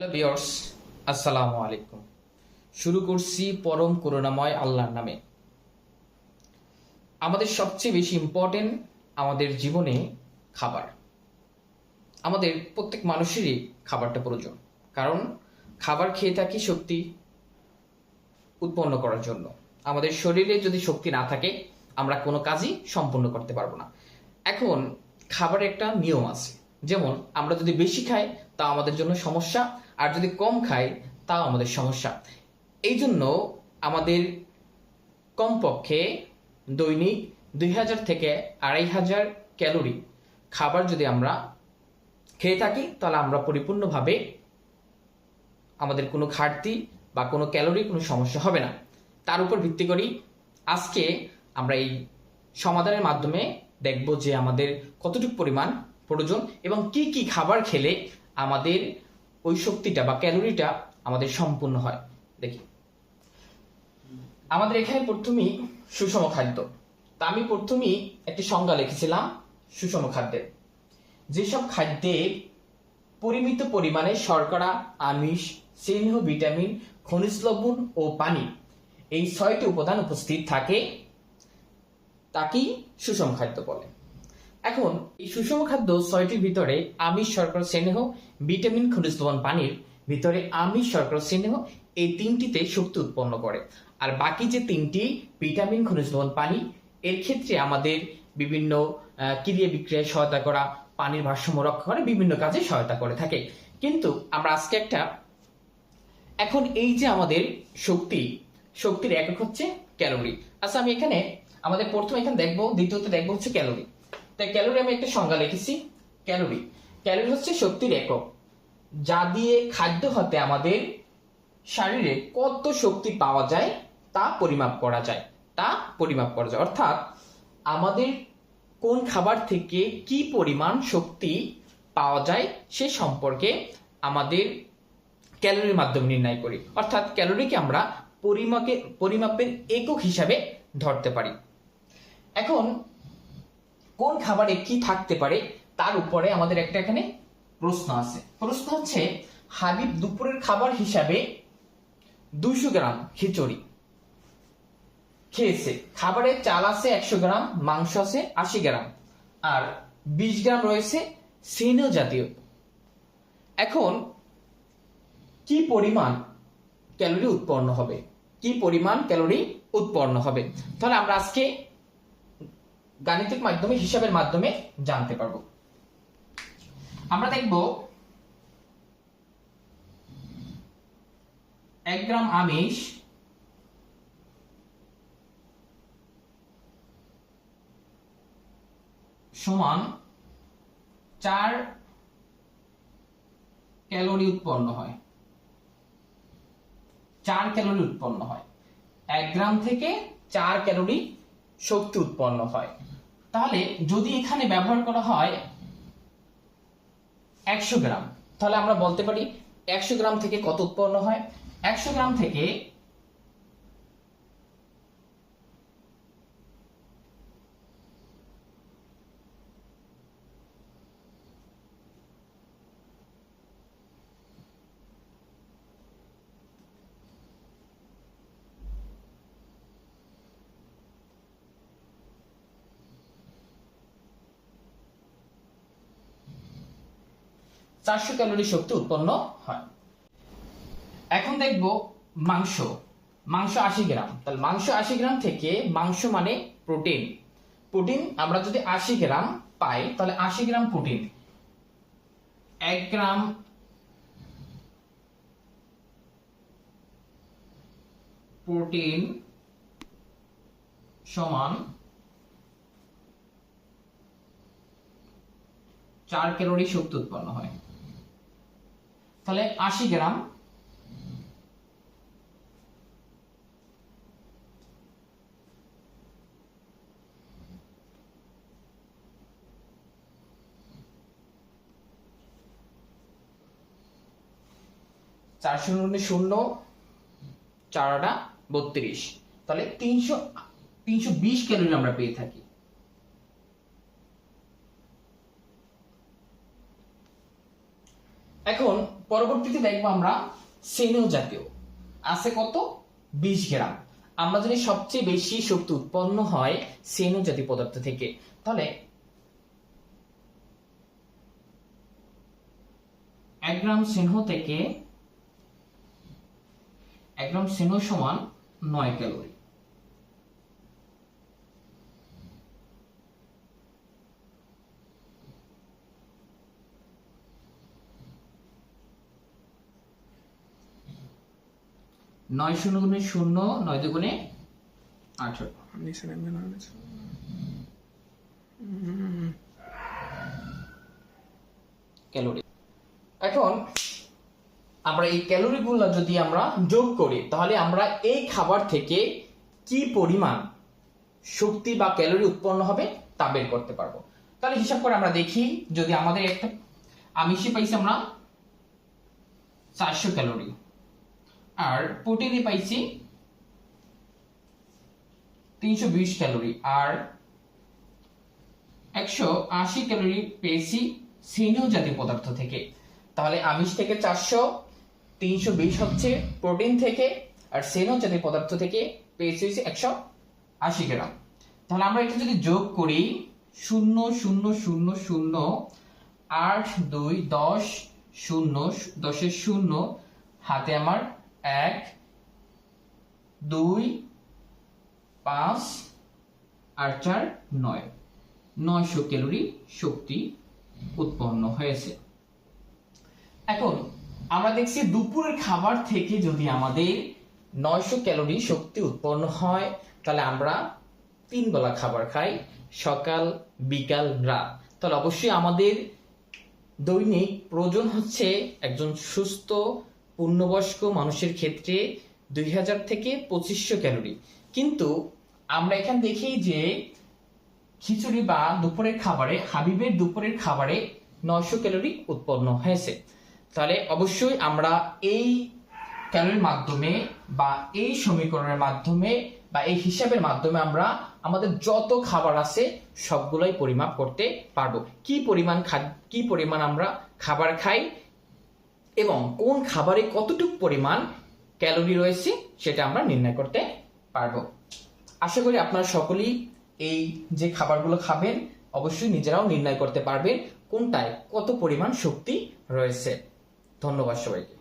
Hello viewers, আসসালামু আলাইকুম। শুরু করছি পরম করুণাময় আল্লাহর নামে। আমাদের সবচেয়ে বেশি ইম্পর্টেন্ট আমাদের জীবনে খাবার। আমাদের প্রত্যেক মানুষেরই খাবারটা প্রয়োজন, কারণ খাবার খেয়ে থাকি শক্তি উৎপন্ন করার জন্য। আমাদের শরীরে যদি শক্তি না থাকে আমরা কোনো কাজই সম্পূর্ণ করতে পারবো না। এখন খাবারের একটা নিয়ম আছে, যেমন আমরা যদি বেশি খাই তা আমাদের জন্য সমস্যা, আর যদি কম খাই তাও আমাদের সমস্যা। এই জন্য আমাদের কমপক্ষে দৈনিক 2000 থেকে 2500 ক্যালোরি খাবার যদি আমরা খেয়ে থাকি তাহলে আমরা পরিপূর্ণভাবে আমাদের কোনো ঘাটতি বা কোনো ক্যালোরি কোনো সমস্যা হবে না। তার উপর ভিত্তি করি আজকে আমরা এই সমাধানের মাধ্যমে দেখব যে আমাদের কতটুকু পরিমাণ প্রয়োজন এবং কি কি খাবার খেলে আমাদের ওই শক্তিটা বা ক্যালোরিটা আমাদের সম্পূর্ণ হয়। দেখি, আমাদের এখানে প্রথমেই সুষম খাদ্য। তা আমি প্রথমেই একটি সংজ্ঞা লিখেছিলাম সুষম খাদ্যের। যেসব খাদ্যে পরিমিত পরিমাণে শর্করা, আমিষ, স্নেহ, ভিটামিন, খনিজ লবণ ও পানি এই 6টি উপাদান উপস্থিত থাকে তাকেই সুষম খাদ্য বলে। এখন এই সুষম খাদ্য 6টির ভিতরে আমিষ, শর্করা, স্নেহ, ভিটামিন, খনিজ লবণ, পানির ভিতরে আমিষ, শর্করা, স্নেহ এই তিনটিতে শক্তি উৎপন্ন করে, আর বাকি যে তিনটি ভিটামিন, খনিজ লবণ, পানি এর ক্ষেত্রে আমাদের বিভিন্ন ক্রিয়া বিক্রিয়ায় সহায়তা করা, পানির ভারসাম্য রক্ষা করে, বিভিন্ন কাজে সহায়তা করে থাকে। কিন্তু আমরা আজকে এখন এই যে আমাদের শক্তির একক হচ্ছে ক্যালোরি। আচ্ছা, আমি এখানে আমাদের প্রথমে এখানে দেখবো, দ্বিতীয়তে দেখবো হচ্ছে ক্যালোরি। তাই ক্যালোরি আমি একটা সংজ্ঞা লিখেছি। ক্যালোরি হচ্ছে শক্তির একক, যা দিয়ে খাদ্য হতে আমাদের শরীরে কত শক্তি পাওয়া যায় তা পরিমাপ করা যায়। অর্থাৎ আমাদের কোন খাবার থেকে কি পরিমাণ শক্তি পাওয়া যায় সে সম্পর্কে আমাদের ক্যালোরির মাধ্যমে নির্ণয় করি। অর্থাৎ ক্যালোরিকে আমরা পরিমাপের একক হিসাবে ধরতে পারি। এখন কোন খাবারে কি থাকতে পারে তার উপরে আমাদের একটা এখানে প্রশ্ন আছে। প্রশ্ন হচ্ছে, হাবিব দুপুরের খাবার হিসাবে 200 গ্রাম খিচুড়ি খেয়েছে। খাবারে চাল আছে 100 গ্রাম, মাংস আছে 80 গ্রাম, আর 20 গ্রাম রয়েছে স্নেহ জাতীয়। এখন কি পরিমাণ ক্যালোরি উৎপন্ন হবে তাহলে আমরা আজকে গাণিতিক মাধ্যমে, হিসাবের মাধ্যমে জানতে পারবো। আমরা দেখব 1 গ্রাম আমিষ সমান 4 ক্যালোরি উৎপন্ন হয়। 1 গ্রাম থেকে 4 ক্যালোরি শক্তি উৎপন্ন হয়। তাহলে যদি এখানে ব্যবহার করা হয় 100 গ্রাম, তাহলে আমরা বলতে পারি 100 গ্রাম থেকে কত উৎপন্ন হয়। 100 গ্রাম থেকে 400 ক্যালোরি শক্তি উৎপন্ন হয়। এখন দেখব মাংস 80 গ্রাম। তাহলে মাংস 80 গ্রাম থেকে, মাংস মানে প্রোটিন আমরা যদি 80 গ্রাম পাই তাহলে 80 গ্রাম প্রোটিন, 1 গ্রাম প্রোটিন সমান 4 ক্যালোরি শক্তি উৎপন্ন হয়। তাহলে 80 গ্রাম চারশো 0 4টা 32, তাহলে 320 ক্যালোরি আমরা পেয়ে থাকি। এখন পরবর্তীতে দেখবো আমরা স্নেহ জাতীয় আছে কত 20 গ্রাম। আমরা জানি সবচেয়ে বেশি শক্তি উৎপন্ন হয় স্নেহ জাতীয় পদার্থ থেকে, তাহলে 1 গ্রাম স্নেহ থেকে 1 গ্রাম স্নেহ সমান 9 ক্যালোরি। নয় শূন্য গুণে শূন্য, 9 দুগুণে 18 ক্যালোরি। এখন আমরা এই ক্যালোরিগুলো যদি আমরা যোগ করি তাহলে আমরা এই খাবার থেকে কি পরিমাণ শক্তি বা ক্যালোরি উৎপন্ন হবে তা বের করতে পারবো। তাহলে হিসাব করে আমরা দেখি, যদি আমাদের একটা আমিষে পাইছি আমরা 400 ক্যালোরি, আর প্রোটিনে পাইছি 320 ক্যালোরি, আর 180 ক্যালোরি পেয়েছি স্নেহ জাতীয় পদার্থ থেকে। তাহলে আমিষ থেকে 400, 320 হচ্ছে প্রোটিন থেকে, আর স্নেহ জাতীয় পদার্থ থেকে পেয়েছি 180 গ্রাম। তাহলে আমরা এটা যদি যোগ করি 0 0 0 0 8 2 10 0 10 0 হাতে আমার 1 2 5 আর 4 9 900 ক্যালোরি শক্তি উৎপন্ন হয়েছে। এখন আমরা দেখছি দুপুরের খাবার থেকে যদি আমাদের 900 ক্যালোরি শক্তি উৎপন্ন হয় তাহলে আমরা 3 বেলা খাবার খাই, সকাল বিকাল রাত। তাহলে অবশ্যই আমাদের দৈনিক প্রয়োজন হচ্ছে একজন সুস্থ পূর্ণবয়স্ক মানুষের ক্ষেত্রে 2000 থেকে 2500 ক্যালোরি। কিন্তু আমরা এখানে দেখি যে খিচুড়ি বা দুপুরের খাবারে, হাবিবের দুপুরের খাবারে 900 ক্যালোরি উৎপন্ন হয়েছে। তাহলে অবশ্যই আমরা এই ক্যালোরির মাধ্যমে বা এই সমীকরণের মাধ্যমে বা এই হিসাবের মাধ্যমে আমরা আমাদের যত খাবার আছে সবগুলোই পরিমাপ করতে পারবো। কি পরিমাণ আমরা খাবার খাই এবং কোন খাবারে কতটুকু পরিমাণ ক্যালোরি রয়েছে সেটা আমরা নির্ণয় করতে পারবো। আশা করি আপনারা সকলেই এই যে খাবারগুলো খাবেন অবশ্যই নিজেরাও নির্ণয় করতে পারবেন কোনটায় কত পরিমাণ শক্তি রয়েছে। ধন্যবাদ সবাইকে।